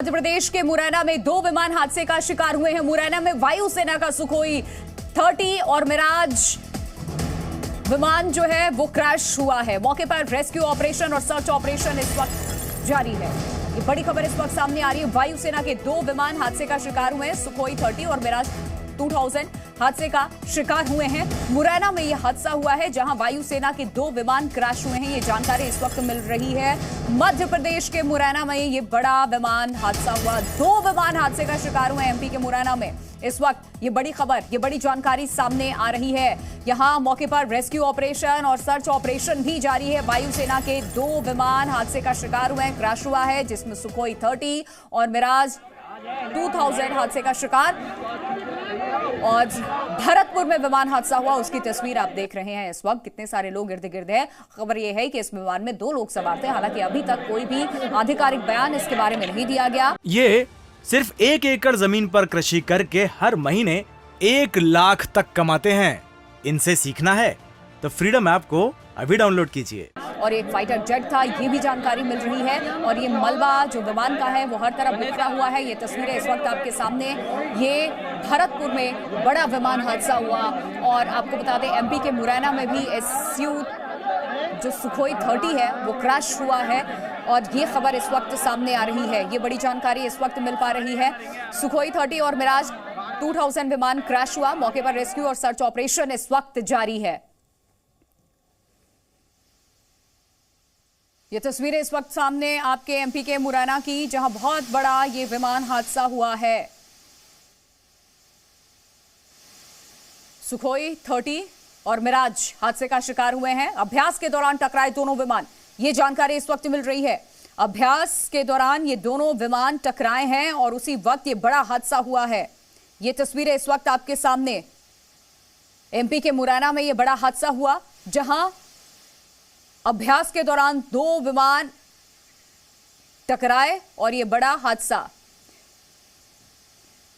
मध्य प्रदेश के मुरैना में दो विमान हादसे का शिकार हुए हैं। मुरैना में वायुसेना का सुखोई 30 और मिराज विमान जो है वो क्रैश हुआ है। मौके पर रेस्क्यू ऑपरेशन और सर्च ऑपरेशन इस वक्त जारी है। ये बड़ी खबर इस वक्त सामने आ रही है। वायुसेना के दो विमान हादसे का शिकार हुए हैं। सुखोई 30 और मिराज 2000 हादसे का शिकार हुए हैं। मुरैना में यह हादसा हुआ है जहां वायुसेना के दो विमान क्रैश हुए हैं। ये जानकारी इस वक्त मिल रही है। मध्य प्रदेश के मुरैना में ये बड़ा विमान हादसा हुआ। दो विमान हादसे का शिकार हुए एमपी के मुरैना में। इस वक्त ये बड़ी खबर, ये बड़ी जानकारी सामने आ रही है। यहां मौके पर रेस्क्यू ऑपरेशन और सर्च ऑपरेशन भी जारी है। वायुसेना के दो विमान हादसे का शिकार हुए हैं, क्रैश हुआ है, जिसमें सुखोई 30 और मिराज 2000 हादसे का शिकार। और भरतपुर में विमान हादसा हुआ, उसकी तस्वीर आप देख रहे हैं इस वक्त। कितने सारे लोग इर्द गिर्द हैं। खबर यह है कि इस विमान में दो लोग सवार थे। हालांकि अभी तक कोई भी आधिकारिक बयान इसके बारे में नहीं दिया गया। ये सिर्फ 1 एकड़ जमीन पर कृषि करके हर महीने 1 लाख तक कमाते हैं। इनसे सीखना है तो फ्रीडम ऐप को अभी डाउनलोड कीजिए। और एक फाइटर जेट था, ये भी जानकारी मिल रही है। और ये मलबा जो विमान का है वो हर तरफ बिखरा हुआ है। ये तस्वीरें इस वक्त आपके सामने। ये भरतपुर में बड़ा विमान हादसा हुआ। और आपको बता दें एमपी के मुरैना में भी SU जो सुखोई 30 है वो क्रैश हुआ है। और ये खबर इस वक्त सामने आ रही है। ये बड़ी जानकारी इस वक्त मिल पा रही है। सुखोई 30 और मिराज 2000 विमान क्रैश हुआ। मौके पर रेस्क्यू और सर्च ऑपरेशन इस वक्त जारी है। ये तस्वीरें इस वक्त सामने आपके एमपी के मुरैना की, जहां बहुत बड़ा ये विमान हादसा हुआ है। सुखोई 30 और मिराज हादसे का शिकार हुए हैं। अभ्यास के दौरान टकराए दोनों विमान, ये जानकारी इस वक्त मिल रही है। अभ्यास के दौरान ये दोनों विमान टकराए हैं और उसी वक्त ये बड़ा हादसा हुआ है। ये तस्वीरें इस वक्त आपके सामने। एमपी के मुरैना में ये बड़ा हादसा हुआ जहां अभ्यास के दौरान दो विमान टकराए और ये बड़ा हादसा।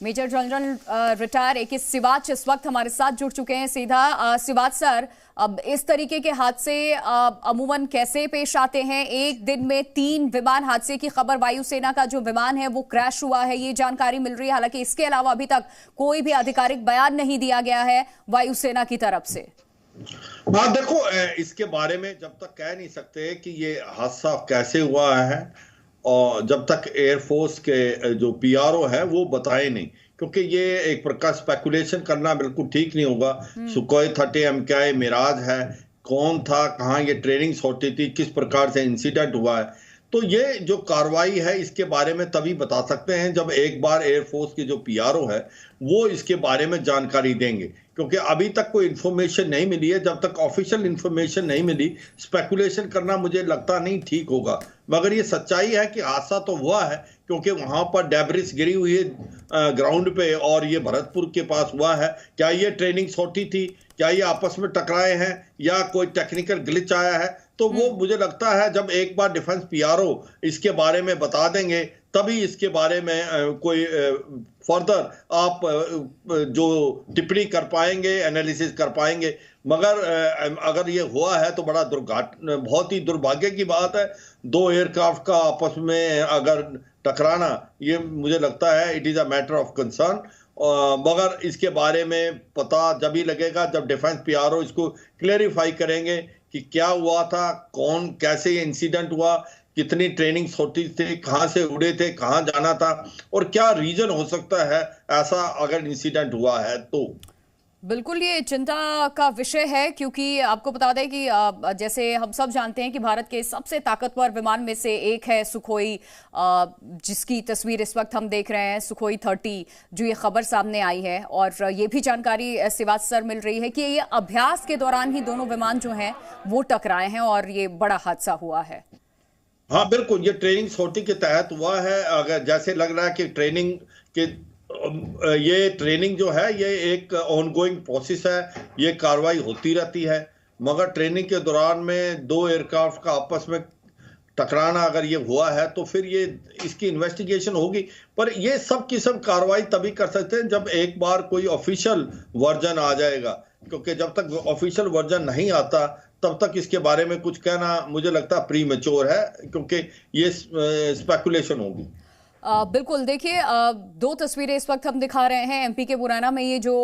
Major general retire AK Siwach इस वक्त हमारे साथ जुड़ चुके हैं सीधा। सिवाच सर, अब इस तरीके के हादसे अमूमन कैसे पेश आते हैं? एक दिन में 3 विमान हादसे की खबर, वायुसेना का जो विमान है वो क्रैश हुआ है, ये जानकारी मिल रही है। हालांकि इसके अलावा अभी तक कोई भी आधिकारिक बयान नहीं दिया गया है वायुसेना की तरफ से। हाँ देखो, इसके बारे में जब तक कह नहीं सकते कि ये हादसा कैसे हुआ है और जब तक एयरफोर्स के जो PRO है वो बताए नहीं, क्योंकि ये एक प्रकार स्पेकुलेशन करना बिल्कुल ठीक नहीं होगा। सुखोई 30 MKI मिराज है, कौन था, कहाँ ये ट्रेनिंग्स होती थी, किस प्रकार से इंसिडेंट हुआ है, तो ये जो कार्रवाई है इसके बारे में तभी बता सकते हैं जब एक बार एयरफोर्स के जो PRO है वो इसके बारे में जानकारी देंगे। क्योंकि अभी तक कोई इन्फॉर्मेशन नहीं मिली है। जब तक ऑफिशियल इन्फॉर्मेशन नहीं मिली, स्पेकुलेशन करना मुझे लगता नहीं ठीक होगा। मगर ये सच्चाई है कि हादसा तो हुआ है, क्योंकि वहां पर डेब्रिस गिरी हुई है ग्राउंड पे और ये भरतपुर के पास हुआ है। क्या ये ट्रेनिंग्स होती थी, क्या ये आपस में टकराए हैं या कोई टेक्निकल ग्लिच आया है, तो वो मुझे लगता है जब एक बार डिफेंस PRO इसके बारे में बता देंगे तभी इसके बारे में कोई फर्दर आप जो टिप्पणी कर पाएंगे, एनालिसिस कर पाएंगे। मगर अगर ये हुआ है तो बड़ा बहुत ही दुर्भाग्य की बात है। 2 एयरक्राफ्ट का आपस में अगर टकराना, ये मुझे लगता है it is a matter of concern. मगर इसके बारे में पता जब ही लगेगा जब डिफेंस PRO इसको क्लेरिफाई करेंगे कि क्या हुआ था, कौन कैसे ये इंसिडेंट हुआ, कितनी ट्रेनिंग्स होती थी, कहां से उड़े थे, कहां जाना था और क्या रीजन हो सकता है ऐसा अगर इंसिडेंट हुआ है तो। बिल्कुल ये चिंता का विषय है, क्योंकि आपको बता दें कि जैसे हम सब जानते हैं कि भारत के सबसे ताकतवर विमान में से एक है सुखोई, जिसकी तस्वीर इस वक्त हम देख रहे हैं, सुखोई 30, जो ये खबर सामने आई है। और ये भी जानकारी सिवाच सर मिल रही है कि ये अभ्यास के दौरान ही दोनों विमान जो हैं वो टकराए हैं और ये बड़ा हादसा हुआ है। हाँ बिल्कुल, ये ट्रेनिंग सोटी के तहत हुआ है। अगर जैसे लग रहा है कि ट्रेनिंग के ये ट्रेनिंग जो है ये एक ऑनगोइंग प्रोसेस है, ये कार्रवाई होती रहती है। मगर ट्रेनिंग के दौरान में 2 एयरक्राफ्ट का आपस में टकराना अगर ये हुआ है तो फिर ये इसकी इन्वेस्टिगेशन होगी। पर ये सब किस्म कार्रवाई तभी कर सकते हैं जब एक बार कोई ऑफिशियल वर्जन आ जाएगा, क्योंकि जब तक ऑफिशियल वर्जन नहीं आता तब तक इसके बारे में कुछ कहना मुझे लगता है प्रीमेच्योर है, क्योंकि ये स्पेकुलेशन होगी। बिल्कुल, देखिए दो तस्वीरें इस वक्त हम दिखा रहे हैं। एमपी के मुरैना में ये जो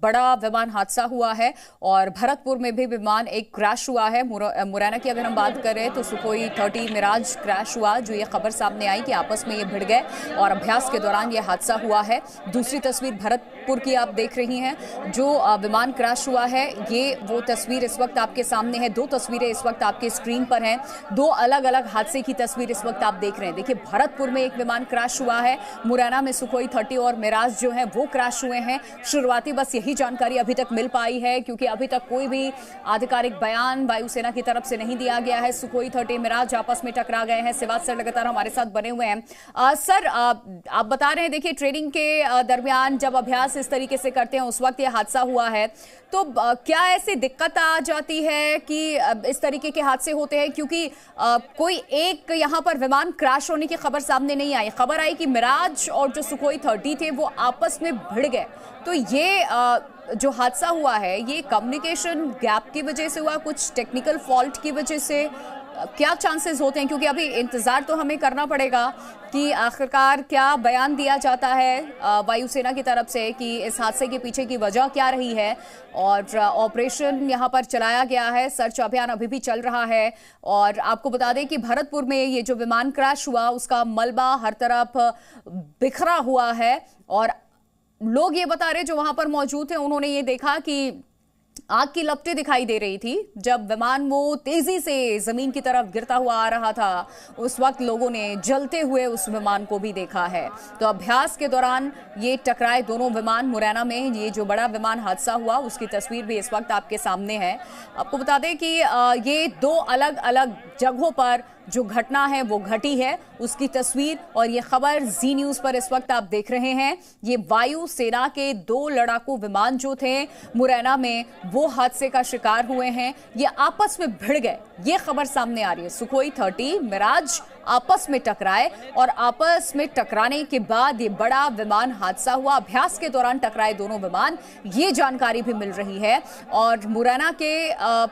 बड़ा विमान हादसा हुआ है और भरतपुर में भी विमान एक क्रैश हुआ है। मुरैना की अगर हम बात करें तो सुखोई 30 मिराज क्रैश हुआ, जो ये खबर सामने आई कि आपस में ये भिड़ गए और अभ्यास के दौरान ये हादसा हुआ है। दूसरी तस्वीर भरतपुर की आप देख रही हैं, जो विमान क्रैश हुआ है, ये वो तस्वीर इस वक्त आपके सामने है। दो तस्वीरें इस वक्त आपके स्क्रीन पर हैं, दो अलग अलग हादसे की तस्वीर इस वक्त आप देख रहे हैं। देखिए, भरतपुर में एक विमान क्रैश हुआ है, मुरैना में सुखोई 30 और मिराज जो है वो क्रैश हुए हैं। शुरुआती बस यही जानकारी अभी तक मिल पाई है, क्योंकि अभी तक कोई भी आधिकारिक बयान वायुसेना की तरफ से नहीं दिया गया है। सुखोई 30 मिराज आपस में टकरा गए हैं। सिवाज सर लगातार हमारे साथ बने हुए हैं। सर, आप बता रहे हैं, देखिए ट्रेनिंग के दरमियान जब अभ्यास इस तरीके से करते हैं उस वक्त ये हादसा हुआ है, तो क्या ऐसी दिक्कत आ जाती है कि इस तरीके के हादसे होते हैं? क्योंकि कोई एक यहाँ पर विमान क्रैश होने की खबर सामने नहीं आई, खबर आई कि मिराज और जो सुखोई 30 थे वो आपस में भिड़ गए। तो ये जो हादसा हुआ है, ये कम्युनिकेशन गैप की वजह से हुआ, कुछ टेक्निकल फॉल्ट की वजह से? क्या चांसेस होते हैं? क्योंकि अभी इंतजार तो हमें करना पड़ेगा कि आखिरकार क्या बयान दिया जाता है वायुसेना की तरफ से कि इस हादसे के पीछे की वजह क्या रही है। और ऑपरेशन यहां पर चलाया गया है, सर्च अभियान अभी भी चल रहा है। और आपको बता दें कि भरतपुर में ये जो विमान क्रैश हुआ उसका मलबा हर तरफ बिखरा हुआ है। और लोग ये बता रहे जो वहां पर मौजूद थे, उन्होंने ये देखा कि आग की लपटें दिखाई दे रही थी जब विमान वो तेजी से जमीन की तरफ गिरता हुआ आ रहा था। उस वक्त लोगों ने जलते हुए उस विमान को भी देखा है। तो अभ्यास के दौरान ये टकराए दोनों विमान। मुरैना में ये जो बड़ा विमान हादसा हुआ उसकी तस्वीर भी इस वक्त आपके सामने है। आपको बता दें कि ये दो अलग अलग जगहों पर जो घटना है वो घटी है, उसकी तस्वीर और ये खबर जी न्यूज पर इस वक्त आप देख रहे हैं। ये वायु सेना के दो लड़ाकू विमान जो थे मुरैना में, वो हादसे का शिकार हुए हैं। ये आपस में भिड़ गए, ये खबर सामने आ रही है। सुखोई 30 मिराज आपस में टकराए और आपस में टकराने के बाद ये बड़ा विमान हादसा हुआ। अभ्यास के दौरान टकराए दोनों विमान, ये जानकारी भी मिल रही है। और मुरैना के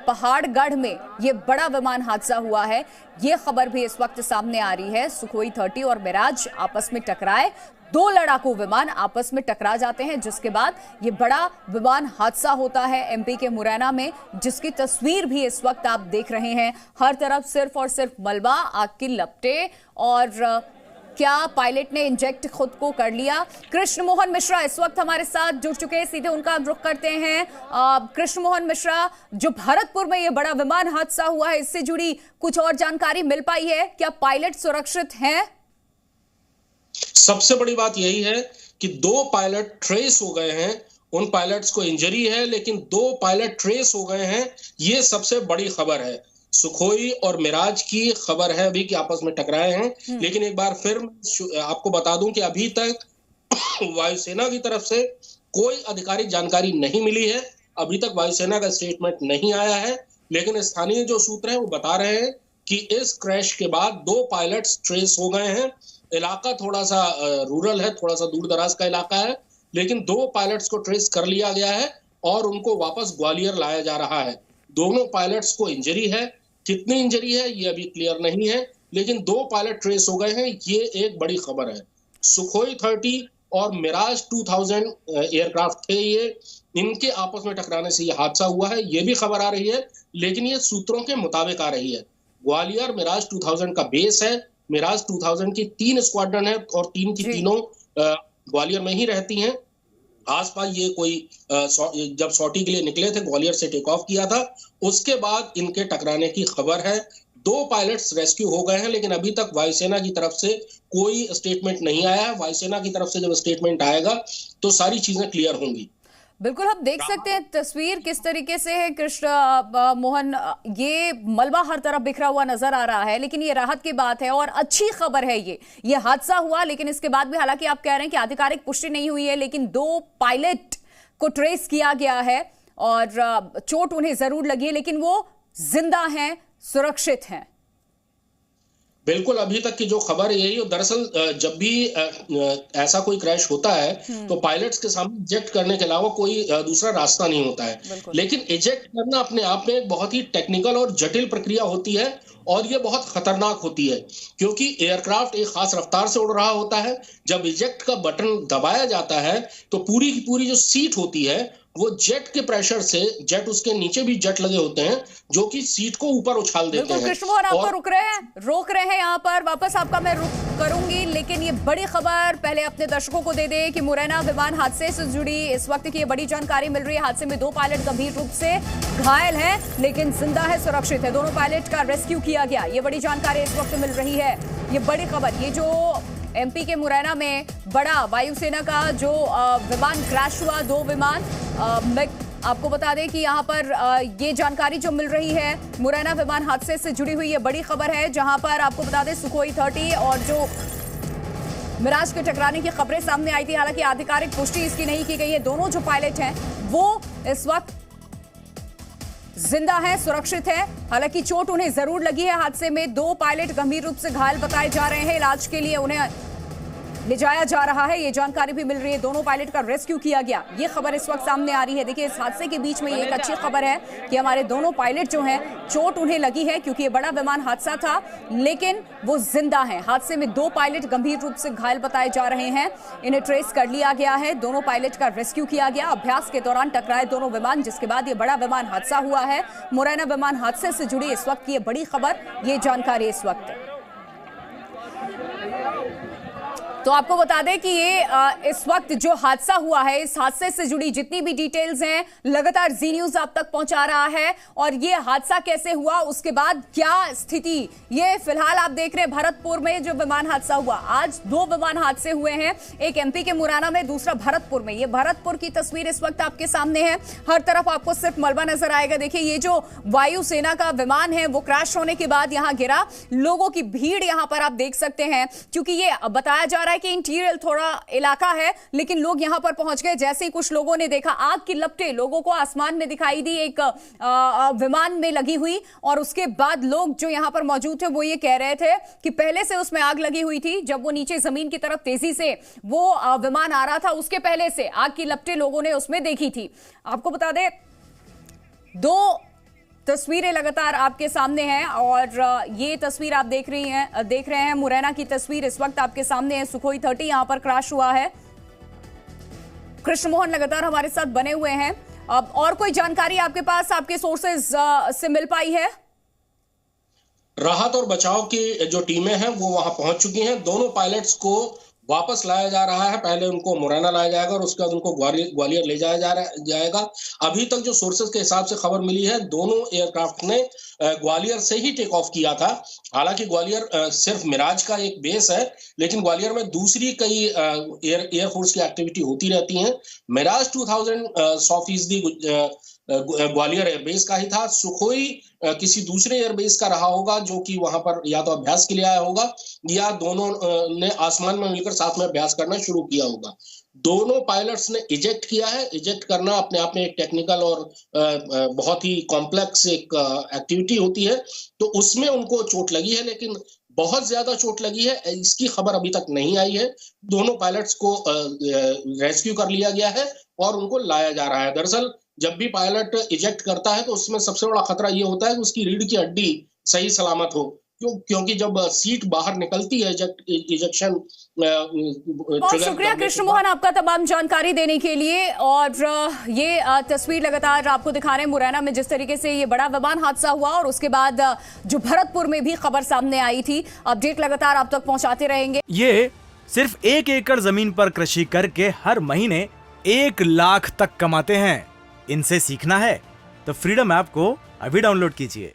पहाड़गढ़ में ये बड़ा विमान हादसा हुआ है, ये खबर भी इस वक्त सामने आ रही है। सुखोई 30 और मिराज आपस में टकराए, दो लड़ाकू विमान आपस में टकरा जाते हैं, जिसके बाद ये बड़ा विमान हादसा होता है एमपी के मुरैना में, जिसकी तस्वीर भी इस वक्त आप देख रहे हैं। हर तरफ सिर्फ और सिर्फ मलबा, आग की लपटें। और क्या पायलट ने इंजेक्ट खुद को कर लिया? कृष्ण मोहन मिश्रा इस वक्त हमारे साथ जुड़ चुके हैं, सीधे उनका रुख करते हैं। कृष्ण मोहन मिश्रा, जो भरतपुर में ये बड़ा विमान हादसा हुआ है, इससे जुड़ी कुछ और जानकारी मिल पाई है? क्या पायलट सुरक्षित हैं? सबसे बड़ी बात यही है कि दो पायलट ट्रेस हो गए हैं। उन पायलट्स को इंजरी है, लेकिन दो पायलट ट्रेस हो गए हैं, ये सबसे बड़ी खबर है। सुखोई और मिराज की खबर है अभी कि आपस में टकराए हैं। लेकिन एक बार फिर आपको बता दूं कि अभी तक वायुसेना की तरफ से कोई आधिकारिक जानकारी नहीं मिली है। अभी तक वायुसेना का स्टेटमेंट नहीं आया है, लेकिन स्थानीय जो सूत्र हैं वो बता रहे हैं कि इस क्रैश के बाद दो पायलट्स ट्रेस हो गए हैं। इलाका थोड़ा सा रूरल है, थोड़ा सा दूर दराज का इलाका है, लेकिन दो पायलट्स को ट्रेस कर लिया गया है और उनको वापस ग्वालियर लाया जा रहा है। दोनों पायलट्स को इंजरी है, कितनी इंजरी है ये अभी क्लियर नहीं है, लेकिन दो पायलट ट्रेस हो गए हैं, ये एक बड़ी खबर है। सुखोई 30 और मिराज 2000 एयरक्राफ्ट थे ये, इनके आपस में टकराने से ये हादसा हुआ है, ये भी खबर आ रही है, लेकिन ये सूत्रों के मुताबिक आ रही है। ग्वालियर मिराज 2000 का बेस है। मिराज 2000 की 3 स्क्वाड्रन है और 3 की तीनों ग्वालियर में ही रहती हैं। आसपास ये कोई जब सॉर्टी के लिए निकले थे, ग्वालियर से टेक ऑफ किया था, उसके बाद इनके टकराने की खबर है। दो पायलट्स रेस्क्यू हो गए हैं, लेकिन अभी तक वायुसेना की तरफ से कोई स्टेटमेंट नहीं आया है। वायुसेना की तरफ से जब स्टेटमेंट आएगा तो सारी चीजें क्लियर होंगी। बिल्कुल, हम देख सकते हैं तस्वीर किस तरीके से है कृष्ण मोहन। ये मलबा हर तरफ बिखरा हुआ नजर आ रहा है, लेकिन ये राहत की बात है और अच्छी खबर है। ये हादसा हुआ, लेकिन इसके बाद भी हालांकि आप कह रहे हैं कि आधिकारिक पुष्टि नहीं हुई है, लेकिन दो पायलट को ट्रेस किया गया है और चोट उन्हें जरूर लगी है, लेकिन वो जिंदा हैं, सुरक्षित हैं। बिल्कुल, अभी तक की जो खबर है यही। दरअसल जब भी ऐसा कोई क्रैश होता है तो पायलट्स के सामने इजेक्ट करने के अलावा कोई दूसरा रास्ता नहीं होता है। लेकिन इजेक्ट करना अपने आप में एक बहुत ही टेक्निकल और जटिल प्रक्रिया होती है और ये बहुत खतरनाक होती है, क्योंकि एयरक्राफ्ट एक खास रफ्तार से उड़ रहा होता है। जब इजेक्ट का बटन दबाया जाता है तो पूरी की पूरी जो सीट होती है वो जेट के प्रेशर से, जेट उसके नीचे भी जेट लगे होते हैं जो कि सीट को ऊपर उछाल देते हैं। कृष्ण मोहन आपको रोक रहे हैं यहाँ पर, वापस आपका मैं रुक करूंगी, लेकिन ये बड़ी खबर पहले अपने दर्शकों को दे दे कि मुरैना विमान हादसे से जुड़ी इस वक्त की ये बड़ी जानकारी मिल रही है। हादसे में 2 पायलट गंभीर रूप से घायल हैं, लेकिन जिंदा है, सुरक्षित है। दोनों पायलट का रेस्क्यू किया गया, ये बड़ी जानकारी इस वक्त मिल रही है। ये बड़ी खबर, ये जो एमपी के मुरैना में बड़ा वायुसेना का जो विमान क्रैश हुआ, 2 विमान, मैं आपको बता दें कि यहाँ पर ये जानकारी जो मिल रही है मुरैना विमान हादसे से जुड़ी हुई ये बड़ी खबर है, जहां पर आपको बता दें सुखोई 30 और जो मिराज के टकराने की खबरें सामने आई थी। हालांकि आधिकारिक पुष्टि इसकी नहीं की गई है। दोनों जो पायलट हैं वो इस वक्त जिंदा है, सुरक्षित है। हालांकि चोट उन्हें जरूर लगी है हादसे में। 2 पायलट गंभीर रूप से घायल बताए जा रहे हैं, इलाज के लिए उन्हें ले जाया जा रहा है, ये जानकारी भी मिल रही है। दोनों पायलट का रेस्क्यू किया गया, ये खबर इस वक्त सामने आ रही है। देखिए, इस हादसे के बीच में ये एक अच्छी खबर है कि हमारे दोनों पायलट जो हैं चोट उन्हें लगी है, क्योंकि ये बड़ा विमान हादसा था, लेकिन वो जिंदा हैं। हादसे में 2 पायलट गंभीर रूप से घायल बताए जा रहे हैं, इन्हें ट्रेस कर लिया गया है। दोनों पायलट का रेस्क्यू किया गया। अभ्यास के दौरान टकराए दोनों विमान, जिसके बाद ये बड़ा विमान हादसा हुआ है। मुरैना विमान हादसे से जुड़ी इस वक्त की ये बड़ी खबर, ये जानकारी इस वक्त। तो आपको बता दें कि ये इस वक्त जो हादसा हुआ है, इस हादसे से जुड़ी जितनी भी डिटेल्स हैं लगातार जी न्यूज आप तक पहुंचा रहा है। और ये हादसा कैसे हुआ, उसके बाद क्या स्थिति, ये फिलहाल आप देख रहे हैं भरतपुर में जो विमान हादसा हुआ। आज 2 विमान हादसे हुए हैं, एक एमपी के मुरैना में, दूसरा भरतपुर में। ये भरतपुर की तस्वीर इस वक्त आपके सामने है। हर तरफ आपको सिर्फ मलबा नजर आएगा। देखिए, ये जो वायुसेना का विमान है वो क्रैश होने के बाद यहां गिरा। लोगों की भीड़ यहां पर आप देख सकते हैं, क्योंकि ये बताया जा रहा है कि इंटीरियर थोड़ा इलाका है, लेकिन लोग यहां पर पहुंच गए। जैसे ही कुछ लोगों ने देखा, आग की लपटें लोगों को आसमान में दिखाई दी, एक विमान में लगी हुई। और उसके बाद लोग जो यहां पर मौजूद थे वो ये कह रहे थे कि पहले से उसमें आग लगी हुई थी। जब वो नीचे जमीन की तरफ तेजी से वो विमान आ रहा था, उसके पहले से आग की लपटें लोगों ने उसमें देखी थी। आपको बता दें, 2 तस्वीरें लगातार आपके सामने हैं, और ये तस्वीर आप देख रहे हैं मुरैना की तस्वीर इस वक्त आपके सामने है। सुखोई 30 यहां पर क्रैश हुआ है। कृष्ण मोहन लगातार हमारे साथ बने हुए हैं। अब और कोई जानकारी आपके पास, आपके सोर्सेज से मिल पाई है? राहत और बचाव की जो टीमें हैं वो वहां पहुंच चुकी हैं। दोनों पायलट्स को वापस लाया जा रहा है। पहले उनको मुरैना लाया जाएगा और उसके बाद उनको ग्वालियर ले जाया जाएगा। अभी तक जो सोर्सेज के हिसाब से खबर मिली है, दोनों एयरक्राफ्ट ने ग्वालियर से ही टेक ऑफ किया था। हालांकि ग्वालियर सिर्फ मिराज का एक बेस है, लेकिन ग्वालियर में दूसरी कई एयरफोर्स की एक्टिविटी होती रहती है। मिराज 100% ग्वालियर एयरबेस का ही था। सुखोई किसी दूसरे एयरबेस का रहा होगा, जो कि वहां पर या तो अभ्यास के लिए आया होगा या दोनों ने आसमान में मिलकर साथ में अभ्यास करना शुरू किया होगा। दोनों पायलट्स ने इजेक्ट किया है। इजेक्ट करना अपने आप में एक टेक्निकल और बहुत ही कॉम्प्लेक्स एक एक्टिविटी होती है, तो उसमें उनको चोट लगी है, लेकिन बहुत ज्यादा चोट लगी है इसकी खबर अभी तक नहीं आई है। दोनों पायलट्स को रेस्क्यू कर लिया गया है और उनको लाया जा रहा है। दरअसल जब भी पायलट इजेक्ट करता है तो उसमें सबसे बड़ा खतरा ये होता है कि उसकी रीढ़ की हड्डी सही सलामत हो, क्योंकि जब सीट बाहर निकलती है इजेक्शन। बहुत शुक्रिया कृष्ण मोहन आपका तमाम जानकारी देने के लिए। और ये तस्वीर लगातार आपको दिखा रहे हैं मुरैना में जिस तरीके से ये बड़ा विमान हादसा हुआ, और उसके बाद जो भरतपुर में भी खबर सामने आई थी। अपडेट लगातार आप तक पहुंचाते रहेंगे। ये सिर्फ 1 एकड़ जमीन पर कृषि करके हर महीने 1 लाख तक कमाते हैं। इनसे सीखना है तो फ्रीडम ऐप को अभी डाउनलोड कीजिए।